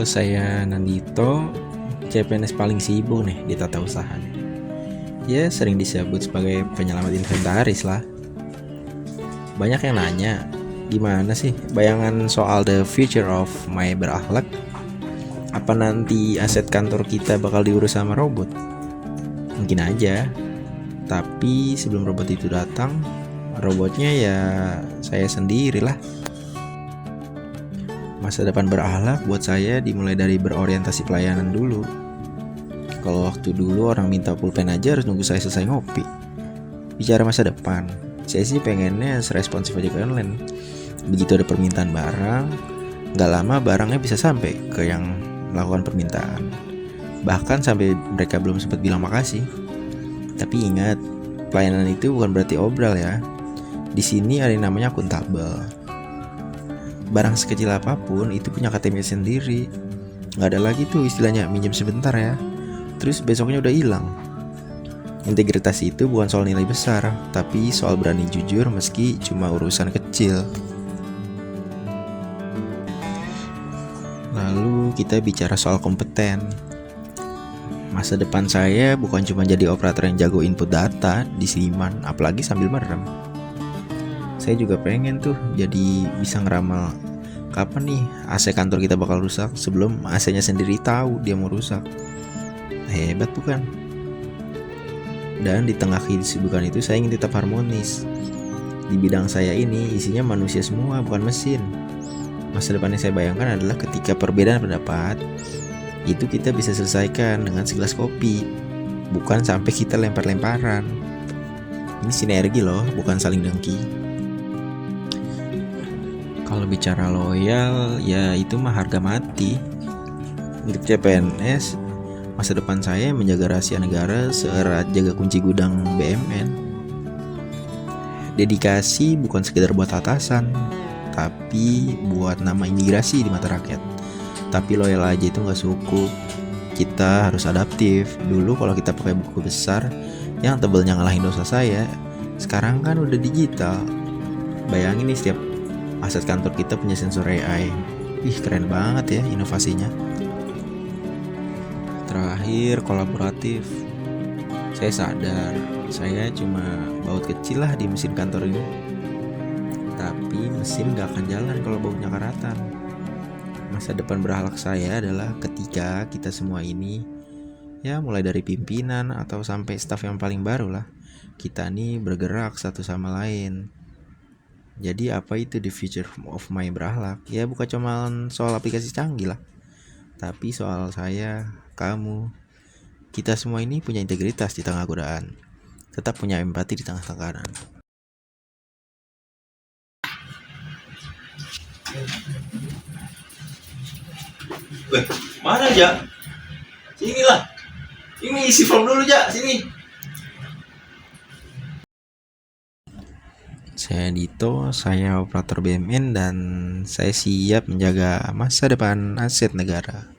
saya Nandito, CPNS paling sibuk nih di tata usaha nih. Ya sering disebut sebagai penyelamat inventaris lah. Banyak yang nanya, gimana sih bayangan soal the future of my berakhlak? Apa nanti aset kantor kita bakal diurus sama robot? Mungkin aja. Tapi sebelum robot itu datang, robotnya ya saya sendirilah. Masa depan berakhlak buat saya dimulai dari berorientasi pelayanan dulu. Kalau waktu dulu orang minta pulpen aja harus nunggu saya selesai ngopi. Bicara masa depan, saya sih pengennya seresponsif aja ke online. Begitu ada permintaan barang, gak lama barangnya bisa sampai ke yang melakukan permintaan. Bahkan sampai mereka belum sempat bilang makasih. Tapi ingat, pelayanan itu bukan berarti obral ya. Di sini ada yang namanya akuntabel. Barang sekecil apapun itu punya KTP sendiri. Gak ada lagi tuh istilahnya minjem sebentar ya, terus besoknya udah hilang. Integritas itu bukan soal nilai besar, tapi soal berani jujur meski cuma urusan kecil. Lalu kita bicara soal kompeten. Masa depan saya bukan cuma jadi operator yang jago input data di Siman, apalagi sambil merem. Saya juga pengen tuh jadi bisa ngeramal kapan nih AC kantor kita bakal rusak sebelum AC-nya sendiri tahu dia mau rusak. Hebat bukan? Dan di tengah kesibukan itu saya ingin tetap harmonis. Di bidang saya ini isinya manusia semua, bukan mesin. Masa depan yang saya bayangkan adalah ketika perbedaan pendapat itu kita bisa selesaikan dengan segelas kopi, bukan sampai kita lempar-lemparan. Ini sinergi loh, bukan saling dengki. Kalau bicara loyal, ya itu mah harga mati. Untuk CPNS, masa depan saya menjaga rahasia negara seerat jaga kunci gudang BUMN. Dedikasi bukan sekedar buat atasan, tapi buat nama imigrasi di mata rakyat. Tapi loyal aja itu gak cukup. Kita harus adaptif. Dulu kalau kita pakai buku besar yang tebelnya ngalahin dosa saya, sekarang kan udah digital. Bayangin nih, setiap aset kantor kita punya sensor AI. Ih, keren banget ya inovasinya. Terakhir, kolaboratif. Saya sadar saya cuma baut kecil lah di mesin kantor ini. Tapi mesin gak akan jalan kalau bautnya karatan. Masa depan berakhlak saya adalah ketika kita semua ini, ya mulai dari pimpinan atau sampai staf yang paling baru lah, kita nih bergerak satu sama lain. Jadi apa itu the future of my berakhlak? Ya bukan cuma soal aplikasi canggih lah, tapi soal saya, kamu, kita semua ini punya integritas di tengah godaan, tetap punya empati di tengah tekanan. Mana aja? Sinilah. Ini isi form dulu aja, sini. Saya Dito, saya operator BUMN dan saya siap menjaga masa depan aset negara.